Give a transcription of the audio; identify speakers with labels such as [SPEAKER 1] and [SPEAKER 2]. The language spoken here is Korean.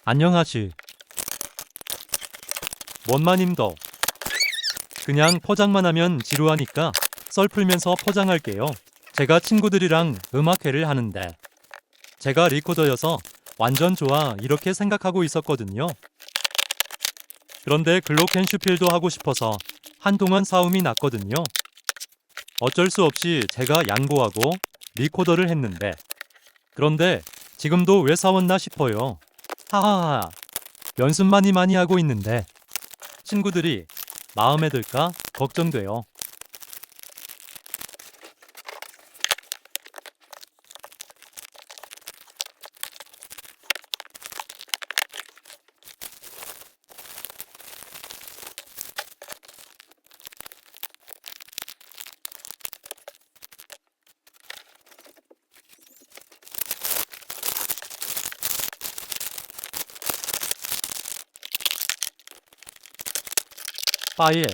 [SPEAKER 1] 안녕하시. 원마님도. 그냥 포장만 하면 지루하니까 썰 풀면서 포장할게요. 제가 친구들이랑 음악회를 하는데 제가 리코더여서 완전 좋아 이렇게 생각하고 있었거든요. 그런데 글로켄슈필도 하고 싶어서 한동안 싸움이 났거든요. 어쩔 수 없이 제가 양보하고 리코더를 했는데 그런데 지금도 왜 싸웠나 싶어요. 하하하. 연습 많이 하고 있는데 친구들이 마음에 들까 걱정돼요. 파일